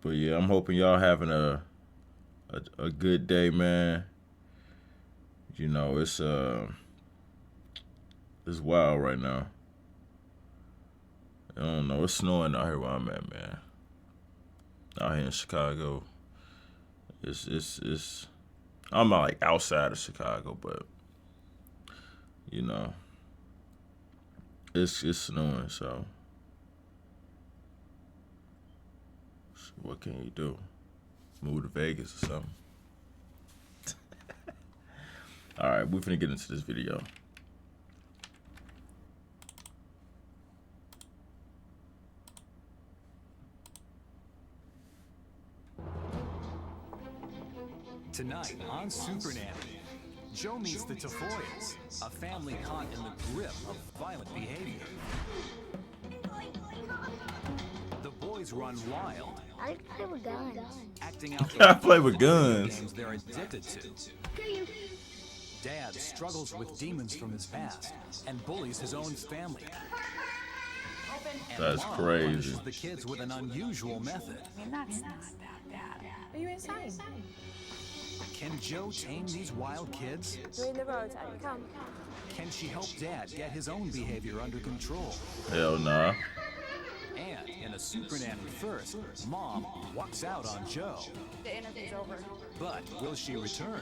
But yeah, I'm hoping y'all having a good day, man. You know, it's wild right now. I don't know. It's snowing out here where I'm at, man. Out here in Chicago, it's. I'm not like outside of Chicago, but you know, it's snowing. So what can you do? Move to Vegas or something. All right, we're finna get into this video. Tonight on Super Nanny, Joe meets the Tafoyas, a family caught in the grip of violent behavior. The boys run wild. I play with guns. Acting out I play with guns. Games they're addicted to. Dad struggles with demons from his past and bullies his own family. And That's Mom crazy. punishes the kids with an unusual method. I mean, that's not that bad. Are you insane? Can Joe tame these wild kids? You're in the road, Abby. Come. Can she help Dad get his own behavior under control? Hell nah. And in a Super Nanny first, Mom walks out on Joe. The interview's over. But will she return?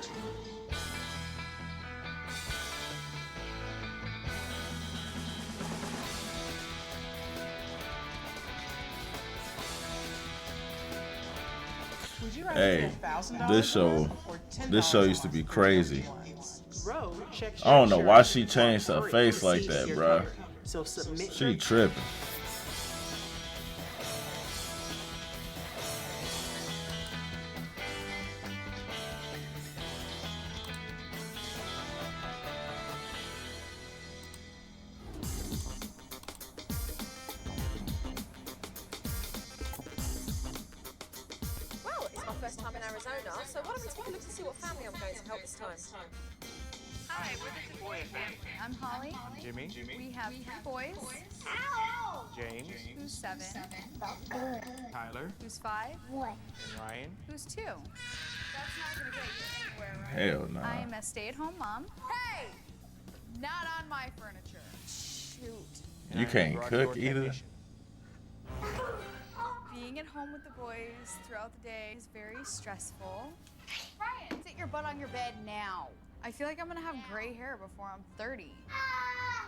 Hey, this show used to be crazy. I don't know why she changed her face like that, bruh. She tripping. Well, it's my first time in Arizona, so why don't we take a look to see what family I'm going to help this time? Hi, we're the Tafoya family. I'm Holly. Jimmy. We have 3 boys. James. Who's 7? Tyler. Who's 5? What? And Ryan. Who's 2? That's not gonna get you anywhere, right? Hell nah. I'm a stay-at-home mom. Hey! Not on my furniture. Shoot. You can't cook either. Being at home with the boys throughout the day is very stressful. Ryan, sit your butt on your bed now. I feel like I'm gonna have gray hair before I'm 30.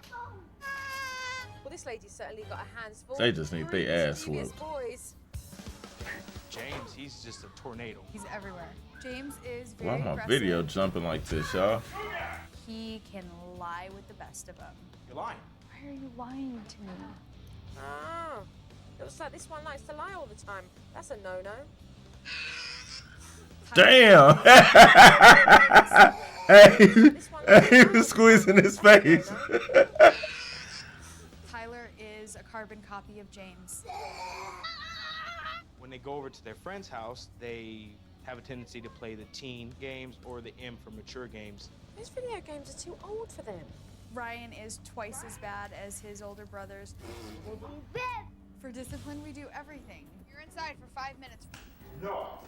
Well, this lady's certainly got a hands full. They just need their ass Previous whooped. boys. James, he's just a tornado. He's everywhere. James is Why very my aggressive. video jumping like this, y'all? He can lie with the best of them. You're lying. Why are you lying to me? Oh. Looks like this one likes to lie all the time. That's a no-no. Damn! Hey, he was squeezing his face. Tyler is a carbon copy of James. When they go over to their friend's house, they have a tendency to play the teen games or the M for mature games. Those video games are too old for them. Ryan is twice as bad as his older brothers. For discipline, we do everything. You're inside for 5 minutes. No.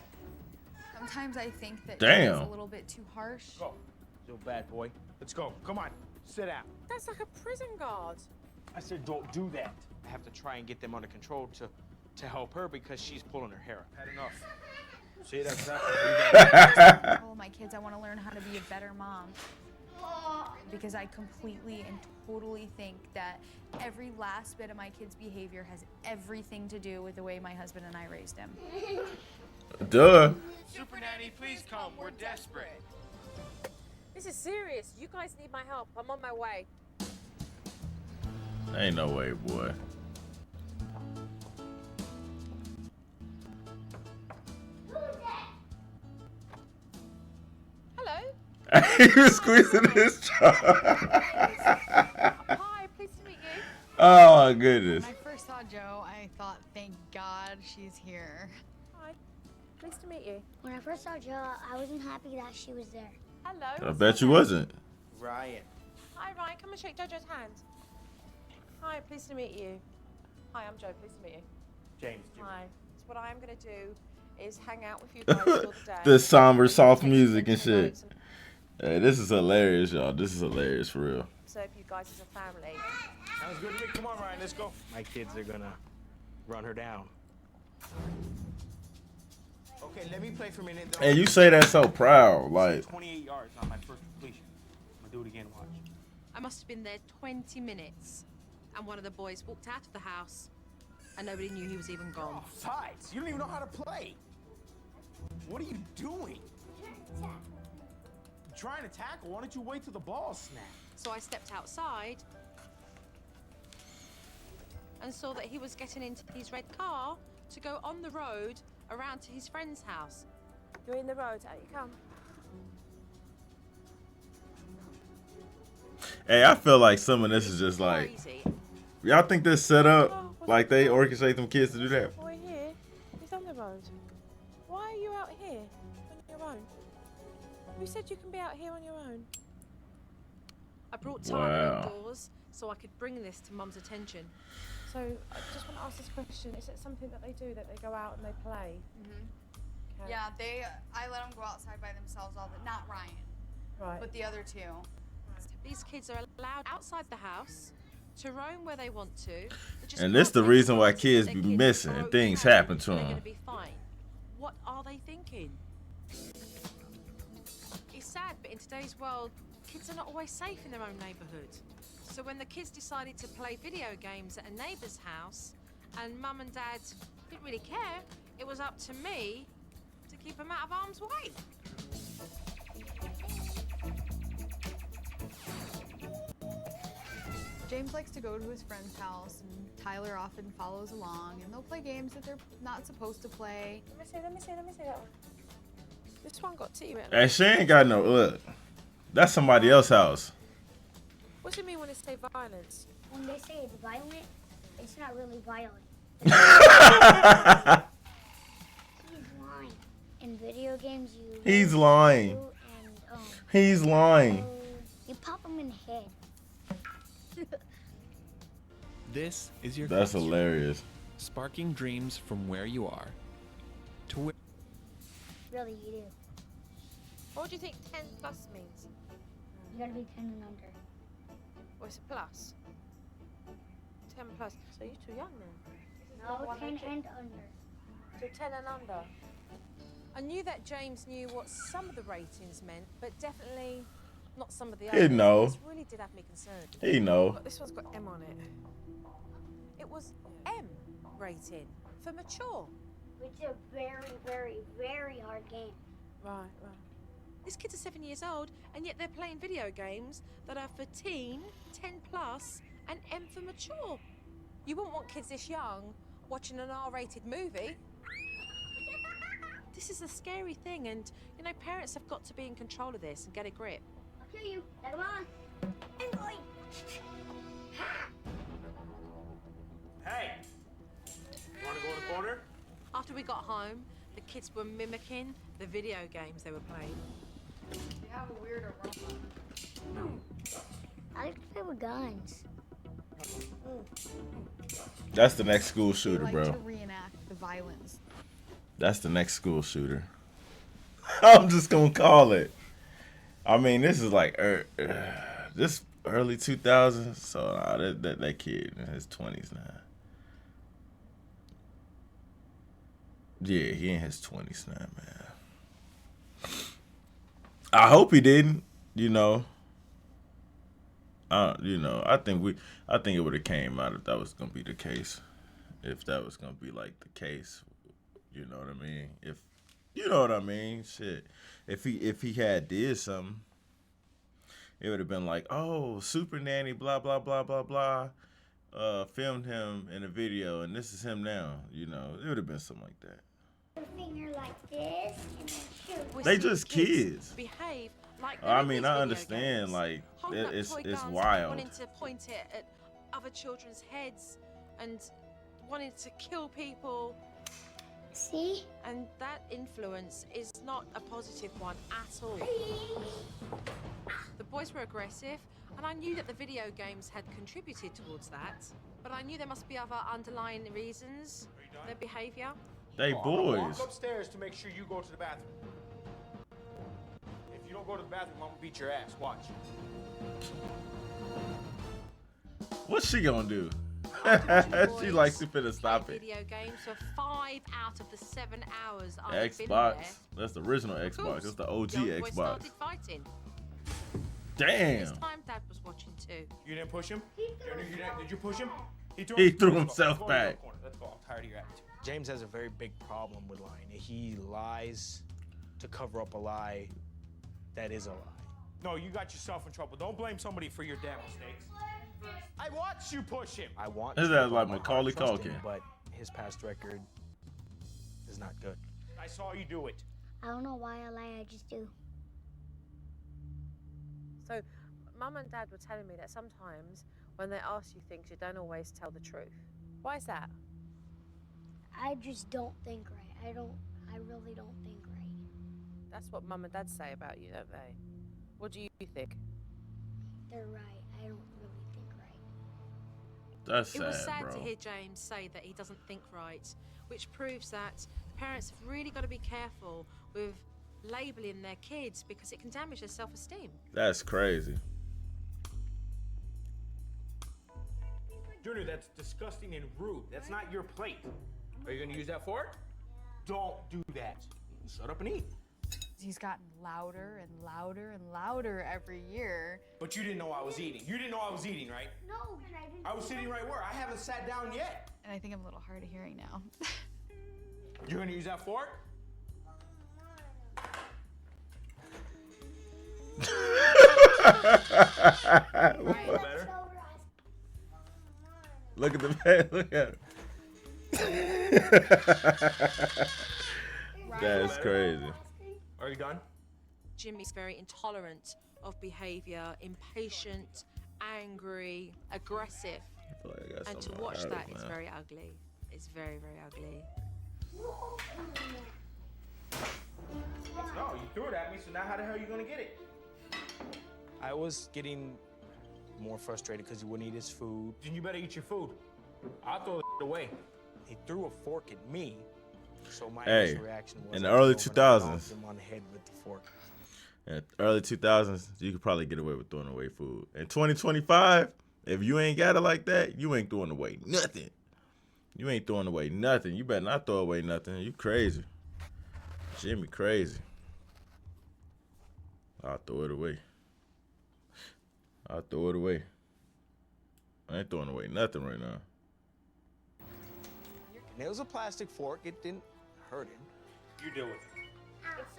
Sometimes I think that Damn. James is a little bit too harsh. Go. You bad boy. Let's go. Come on. Sit down. That's like a prison guard. I said don't do that. I have to try and get them under control to help her because she's pulling her hair up. Had enough. See, that's exactly All of my kids, I want to learn how to be a better mom. Because I completely and totally think that every last bit of my kid's behavior has everything to do with the way my husband and I raised him. Duh. Super Nanny, please come. We're desperate. This is serious. You guys need my help. I'm on my way. Ain't no way, boy. Hello. He was squeezing his jaw. Hi, pleased to meet you. Oh my goodness. When I first saw Joe, I thought, thank God she's here. Hi. Pleased to meet you. When I first saw Joe, I wasn't happy that she was there. Hello. I bet you wasn't. Ryan. Hi, Ryan. Come and shake Jojo's hand. Hi, pleased to meet you. Hi, I'm Joe. Pleased to meet you. James. Jimmy. Hi. what I am going to do is hang out with you guys all day. The somber, soft music and shit. Hey, this is hilarious, y'all. This is hilarious for real. Serve you guys as a family. Sounds good to me. Come on, Ryan, let's go. My kids are gonna run her down. Okay, let me play for a minute. Though. And you say that so proud, like. 28 yards on my first completion. I'm gonna do it again. Watch. I must have been there 20 minutes, and one of the boys walked out of the house, and nobody knew he was even gone. Oh, sides. You don't even know how to play. What are you doing? Trying to tackle. Why don't you wait till the ball snaps? So I stepped outside and saw that he was getting into his red car to go on the road around to his friend's house. You're in the road, out you come. Hey, I feel like some of this is just like, y'all think this set up? Like they orchestrate them kids to do that? Boy here, he's on the road. Why are you out here on your own? Who said you can be out here on your own? I brought Tyler indoors so I could bring this to Mum's attention. So I just want to ask this question: is it something that they do, that they go out and they play? Mm-hmm. Okay. Yeah, I let them go outside by themselves all the, not Ryan, Right. but the other two. These kids are allowed outside the house to roam where they want to. And this the reason why kids be missing and things happen to They're them. going to be fine. What are they thinking? It's sad, but in today's world, kids are not always safe in their own neighborhood. So when the kids decided to play video games at a neighbor's house, and Mum and Dad didn't really care, it was up to me to keep them out of harm's way. James likes to go to his friend's house, and Tyler often follows along, and they'll play games that they're not supposed to play. Let me see that one. This one got titty wet. And she ain't got no look. That's somebody else's house. What do you mean when they say violence? When they say it's violent, it's not really violent. He's lying. In video games, you... He's lying. And, He's lying. You pop him in the head. This is your That's classroom, hilarious. sparking dreams from where you are to where. Really, you do. What do you think 10 plus means? You gotta be 10 and under. What's a plus? 10 plus. So you're too young then. No, 10 and under. So 10 and under. I knew that James knew what some of the ratings meant, but definitely not some of the others. He know. This really did have me concerned. He know. But this one's got M on it. It was M rating for mature. It's a very, very, very hard game. Right. These kids are 7 years old, and yet they're playing video games that are for teen, 10 plus, and M for mature. You wouldn't want kids this young watching an R-rated movie. This is a scary thing, and you know, parents have got to be in control of this and get a grip. I'll kill you. Come on. Emily. Hey! You wanna go in the corner? After we got home, the kids were mimicking the video games they were playing. We have a weird aroma. I like to play with guns. That's the next school shooter, They bro. like to reenact the violence. That's the next school shooter. I'm just gonna call it. I mean, this is like this early 2000s, so that kid in his 20s now. Yeah, he in his 20s now, man. I hope he didn't. You know. I think it would have came out if that was gonna be the case. If that was gonna be like the case, you know what I mean? If you know what I mean, shit. If he had did something, it would have been like, oh, Super Nanny, blah blah blah blah blah, filmed him in a video, and this is him now. You know, it would have been something like that. Finger like this and then shoot. We're They seeing just kids. behave like I they're in mean, these I video understand, games. like, Holding up it's toy guns, wild. wanting to point it at other children's heads and wanting to kill people. See? And that influence is not a positive one at all. The boys were aggressive, and I knew that the video games had contributed towards that, but I knew there must be other underlying reasons for their behaviour. They Oh, I'm gonna boys. walk upstairs to make sure you go to the bathroom. If you don't go to the bathroom, I'm gonna beat your ass. Watch. What's she gonna do? She Boys, likes to finna stop played it. Video games for 5 out of the 7 hours I've been there. Xbox. That's the original Of Xbox. course, That's the OG young boy Xbox. started fighting. Damn. This time Dad was watching too. You didn't push him? Did you push him? He threw Let's go. himself Let's go in the back. corner. Let's go. I'm tired of your attitude. James has a very big problem with lying. He lies to cover up a lie that is a lie. No, you got yourself in trouble. Don't blame somebody for your damn mistakes. I watched you push him. I want His to ass with like my heart Macaulay trust him, Culkin. but his past record is not good. I saw you do it. I don't know why I lie, I just do. So, Mum and Dad were telling me that sometimes when they ask you things, you don't always tell the truth. Why is that? I just don't think right. I really don't think right. That's what Mum and Dad say about you, don't they? What do you think? They're right. I don't really think right. That's It was sad, sad bro. to hear James say that he doesn't think right, which proves that parents have really got to be careful with labeling their kids because it can damage their self-esteem. That's crazy. Junior, that's disgusting and rude. That's not your plate. Are you gonna use that fork? Don't do that. Shut up and eat. He's gotten louder and louder and louder every year. But you didn't know I was eating. You didn't know I was eating, right? No, and I didn't. I was sitting right where? I haven't sat down yet. And I think I'm a little hard of hearing now. You're gonna use that fork? Better? Look at the man. Look at it. That's crazy. Are you done? Jimmy's very intolerant of behavior, impatient, angry, aggressive. I feel like I got And to something watch out of that it, is man. very ugly. It's very, very ugly. No, you threw it at me, so now how the hell are you gonna get it? I was getting more frustrated because he wouldn't eat his food. Then you better eat your food. I'll throw it away. He threw a fork at me, so my Hey, initial reaction was in the I early went over and I 2000s. knocked him on the head with the fork. In the early 2000s, you could probably get away with throwing away food. In 2025, if you ain't got it like that, you ain't throwing away nothing. You ain't throwing away nothing. You better not throw away nothing. You crazy. Jimmy crazy. I'll throw it away. I'll throw it away. I ain't throwing away nothing right now. And it was a plastic fork. It didn't hurt him. You deal with it.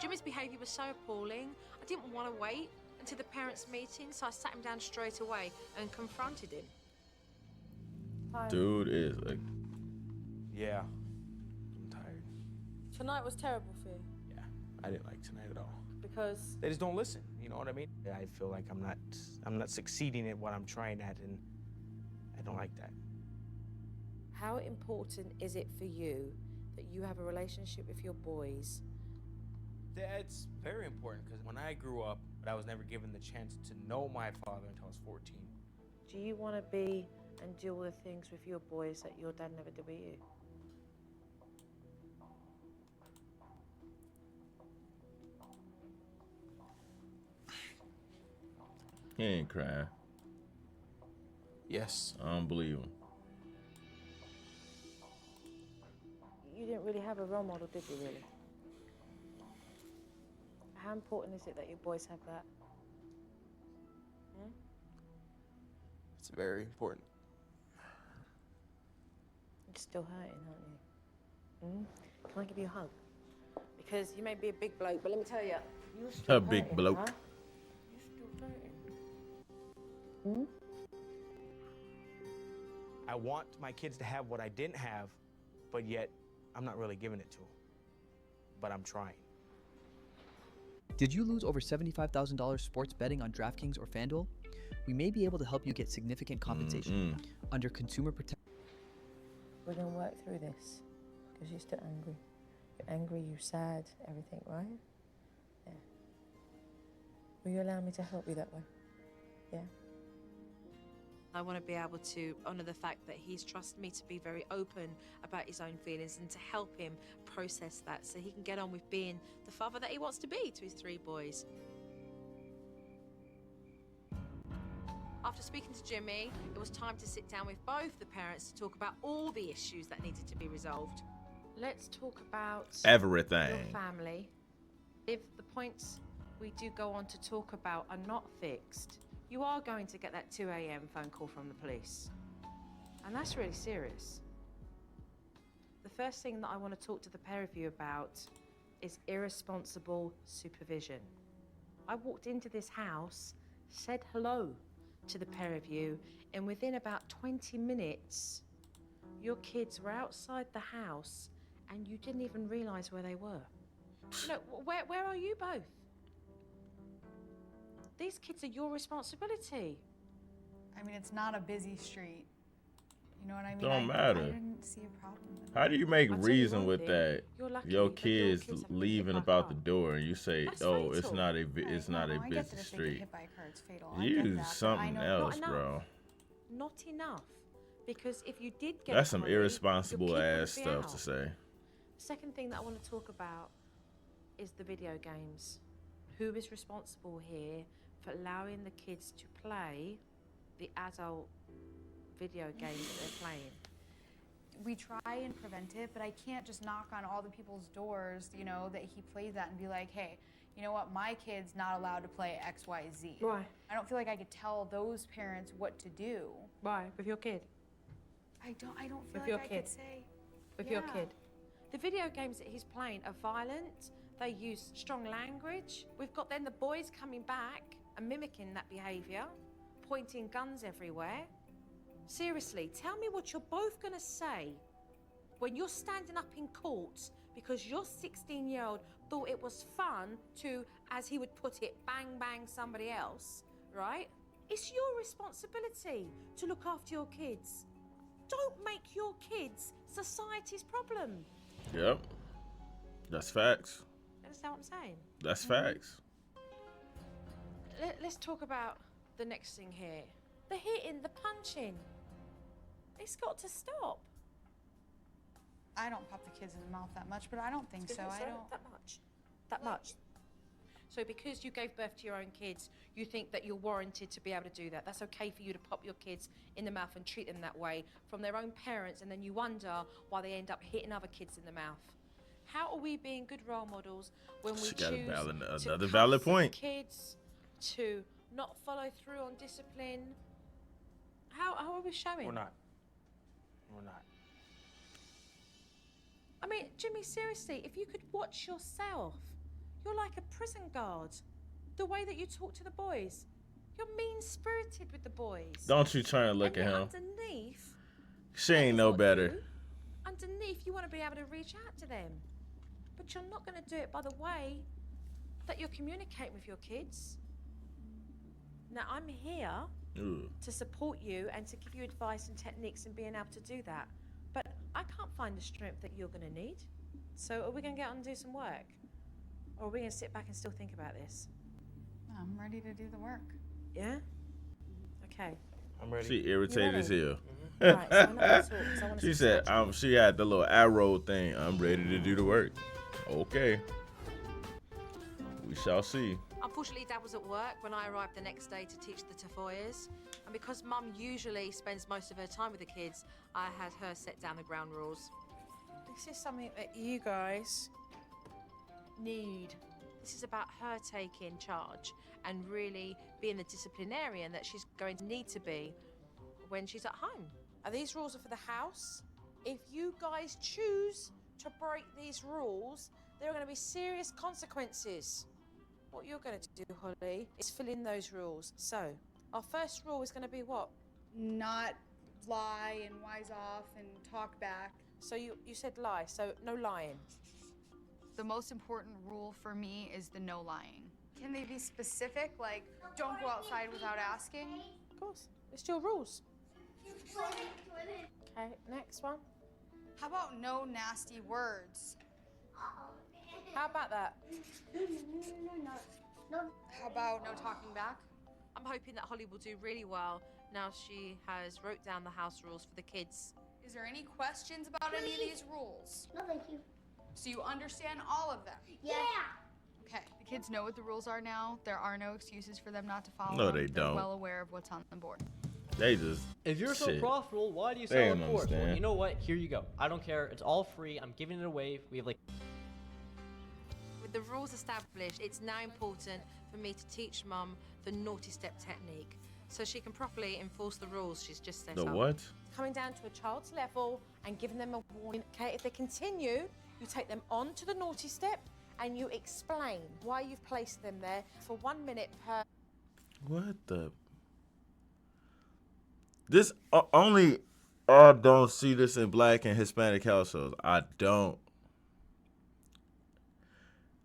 Jimmy's behavior was so appalling, I didn't want to wait until the parents' meeting, so I sat him down straight away and confronted him. Dude is like, Yeah. I'm tired. Tonight was terrible for you Yeah. I didn't like tonight at all. because They just don't listen. You know what I mean? I feel like I'm not succeeding at what I'm trying at, and I don't like that. how important is it for you that you have a relationship with your boys? That's very important because when I grew up, I was never given the chance to know my father until I was 14. Do you want to be and do all the things with your boys that your dad never did with you? he ain't crying. Yes. I don't believe him. You didn't really have a role model, did you, really? How important is it that your boys have that? It's very important. You're still hurting, aren't you? Can I give you a hug? Because you may be a big bloke, but let me tell you, you're still A big hurting, bloke. Huh? You're still hurting. I want my kids to have what I didn't have, but yet I'm not really giving it to them. But I'm trying. Did you lose over $75,000 sports betting on DraftKings or FanDuel? We may be able to help you get significant compensation. Under Consumer Protection. We're going to work through this because you're still angry. You're angry, you're sad, everything, right? Yeah. Will you allow me to help you that way? Yeah? I want to be able to honor the fact that he's trusted me to be very open about his own feelings and to help him process that so he can get on with being the father that he wants to be to his 3 boys. After speaking to Jimmy, it was time to sit down with both the parents to talk about all the issues that needed to be resolved. Let's talk about Everything. your family. If the points we do go on to talk about are not fixed, you are going to get that 2 a.m. phone call from the police. And that's really serious. The first thing that I want to talk to the pair of you about is irresponsible supervision. I walked into this house, said hello to the pair of you, and within about 20 minutes, your kids were outside the house and you didn't even realize where they were. You know, where are you both? These kids are your responsibility. I mean, it's not a busy street. You know what I mean? Don't I matter. didn't see a problem with it. How do you make I'll tell you reason one with thing, that? you're lucky Your that kids haven't been leaving hit by a about the car. door, and you say, That's "Oh, it's fatal. not a Right, it's not no, a I get busy that if they get street." hit by a car, it's fatal. I get You that, but I something know else, Not bro. Not enough. Because if you did get That's a some collie, your irresponsible kid wouldn't ass be stuff out. to say. Second thing that I want to talk about is the video games. Who is responsible here for allowing the kids to play the adult video games that they're playing? We try and prevent it, but I can't just knock on all the people's doors, you know, that he plays at and be like, hey, you know what, my kid's not allowed to play X, Y, Z. Right. I don't feel like I could tell those parents what to do. Why? With your kid? I don't feel With like your I kid. could say. With your Yeah. kid? The video games that he's playing are violent. They use strong language. We've got then the boys coming back and mimicking that behaviour, pointing guns everywhere. Seriously, tell me what you're both going to say when you're standing up in court because your 16-year-old thought it was fun to, as he would put it, bang bang somebody else, right? It's your responsibility to look after your kids. Don't make your kids society's problem. Yep, that's facts. Understand what I'm saying? That's facts. Let's talk about the next thing here. The hitting, the punching. It's got to stop. I don't pop the kids in the mouth that much, but I don't think so. I don't. That much. That much. So because you gave birth to your own kids, you think that you're warranted to be able to do that. That's okay for you to pop your kids in the mouth and treat them that way from their own parents, and then you wonder why they end up hitting other kids in the mouth. How are we being good role models when we She choose got another to valid cuss at point. kids, to not follow through on discipline? How are we showing? We're not. We're not. I mean, Jimmy, seriously, if you could watch yourself, you're like a prison guard. The way that you talk to the boys, you're mean-spirited with the boys. Don't you try and look And at yet him. underneath, She ain't that is no not better. you. Underneath, you want to be able to reach out to them. But you're not going to do it by the way that you're communicating with your kids. Now, I'm here Ooh. to support you and to give you advice and techniques in being able to do that. But I can't find the strength that you're going to need. So are we going to get on and do some work? Or are we going to sit back and still think about this? I'm ready to do the work. Yeah? Okay. I'm ready. She irritated as hell. Right, so I'm not gonna talk 'cause I wanna She see said, some she had the little arrow thing. I'm ready to do the work. Okay. We shall see. Unfortunately, Dad was at work when I arrived the next day to teach the Tafoyas. And because Mum usually spends most of her time with the kids, I had her set down the ground rules. This is something that you guys need. This is about her taking charge and really being the disciplinarian that she's going to need to be when she's at home. These rules are for the house. If you guys choose to break these rules, there are going to be serious consequences. What you're going to do, Holly, is fill in those rules. So, our first rule is going to be what? Not lie and wise off and talk back. So you said lie, so no lying. The most important rule for me is the no lying. Can they be specific? Like, don't go outside without asking? Of course, it's your rules. Okay, next one. How about no nasty words? How about that? How about no talking back? I'm hoping that Holly will do really well Now she has wrote down the house rules for the kids. Is there any questions about any of these rules? No, thank you. So you understand all of them? Yeah. Okay. The kids know what the rules are now. There are no excuses for them not to follow No, them. they They're don't. well aware of what's on the board. They just. If you're so shit. profitable, why do you They sell don't a course? Well, understand. you know what? Here you go. I don't care. It's all free. I'm giving it away. We have like. With the rules established, it's now important for me to teach Mum the naughty step technique so she can properly enforce the rules she's just set The up. what? Coming down to a child's level and giving them a warning. Okay, if they continue, you take them on to the naughty step and you explain why you've placed them there for 1 minute per. What the? This only. I don't see this in Black and Hispanic households. I don't.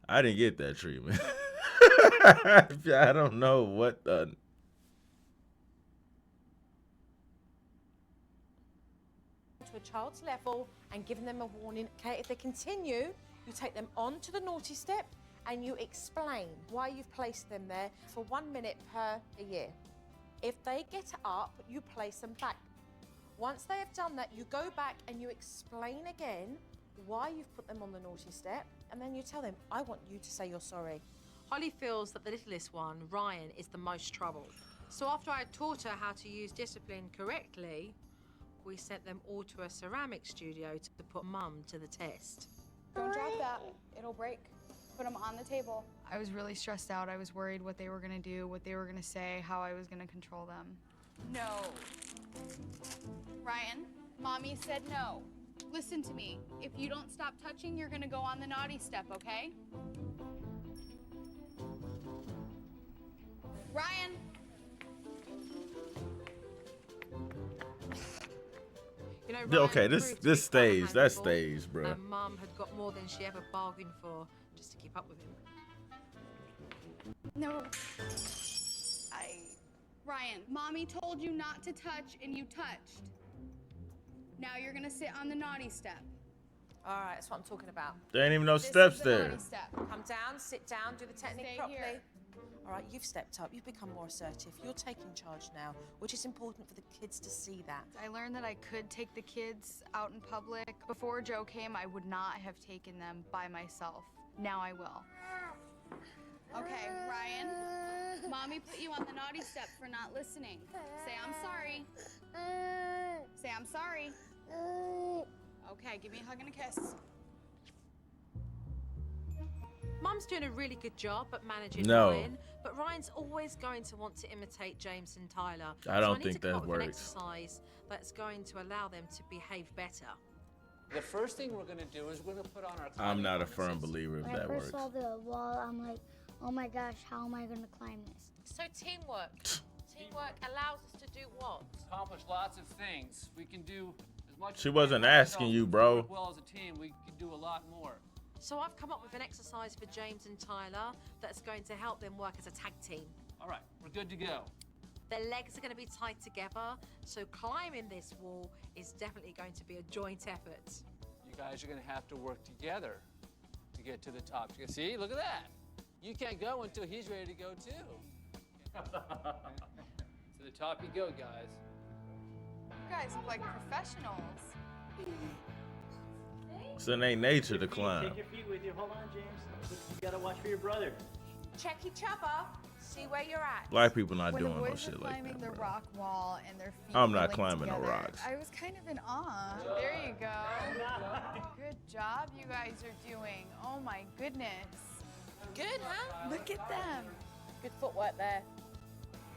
I didn't get that treatment. I don't know what the. To a child's level and giving them a warning. Okay, if they continue, you take them on to the naughty step and you explain why you've placed them there for 1 minute per year. If they get up, you place them back. Once they have done that, you go back and you explain again why you've put them on the naughty step, and then you tell them, I want you to say you're sorry. Holly feels that the littlest one, Ryan, is the most troubled. So after I had taught her how to use discipline correctly, we sent them all to a ceramic studio to put Mum to the test. Don't drop that. It'll break. Put them on the table. I was really stressed out. I was worried what they were going to do, what they were going to say, how I was going to control them. No. Ryan, Mommy said no. Listen to me. If you don't stop touching, you're going to go on the naughty step, okay? Ryan! You know, Yeah, Ryan okay, proved to be this stays. quite That handful, stays, bro. And Mum had got more than she ever bargained for just to keep up with him. No. Ryan, Mommy told you not to touch and you touched. Now you're gonna sit on the naughty step. All right, that's what I'm talking about. There ain't even no This is steps the there. naughty step. Come down, sit down, do the technique Stay properly. here. All right, you've stepped up, you've become more assertive. You're taking charge now, which is important for the kids to see that. I learned that I could take the kids out in public. Before Joe came, I would not have taken them by myself. Now I will. Okay, Ryan, Mommy put you on the naughty step for not listening. Say I'm sorry. Say I'm sorry. Okay, give me a hug and a kiss. Mum's doing a really good job at managing No. Ryan, but Ryan's always going to want to imitate James and Tyler. I don't so think need to come that up with an works. exercise that's going to allow them to behave better. The first thing we're going to do is we're going to put on our I'm not a firm harnesses. believer if When I that first works. saw the wall, I'm like, oh my gosh, how am I going to climb this? So teamwork. Teamwork allows us to do what? Accomplish lots of things. We can do as much. She as wasn't we can asking ourselves. you, If we bro. work well as a team, we can do a lot more. So I've come up with an exercise for James and Tyler that's going to help them work as a tag team. All right, we're good to go. Their legs are going to be tied together, so climbing this wall is definitely going to be a joint effort. You guys are going to have to work together to get to the top. You see, look at that. You can't go until he's ready to go too. To the top you go, guys. You guys look like professionals. It's in their nature to climb. Take your feet with you. Hold on, James. You gotta watch for your brother. Check each other, see where you're at. Black people not When the doing no boys were shit like climbing that, the bro. rock wall and their feet I'm were not linked climbing no together, rocks. I was kind of in awe. There you go. Good job you guys are doing. Oh my goodness. Good, huh? Look at them. Good footwork there.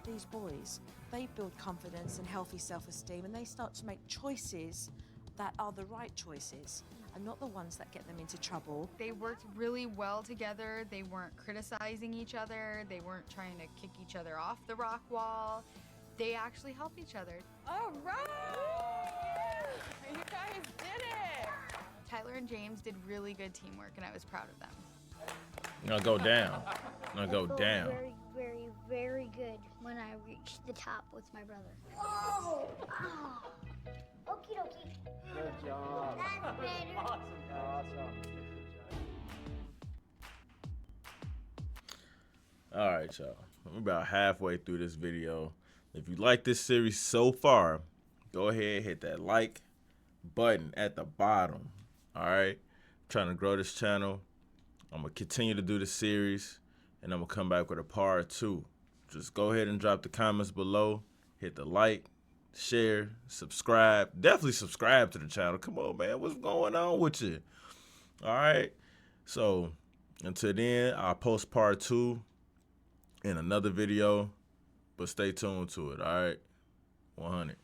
These boys, they build confidence and healthy self-esteem, and they start to make choices that are the right choices and not the ones that get them into trouble. They worked really well together. They weren't criticizing each other. They weren't trying to kick each other off the rock wall. They actually helped each other. All right! You guys did it! Tyler and James did really good teamwork, and I was proud of them. Now go down. Now I go felt down. very, very, very good when I reached the top with my brother. Oh! Oh. Okie dokie. Good job. That's better. Awesome. All right, y'all. We're about halfway through this video. If you like this series so far, go ahead, hit that like button at the bottom. All right? Trying to grow this channel. I'm going to continue to do the series, and I'm going to come back with a part 2. Just go ahead and drop the comments below. Hit the like, share, subscribe. Definitely subscribe to the channel. Come on, man. What's going on with you? All right? So, until then, I'll post part 2 in another video, but stay tuned to it, all right? 100.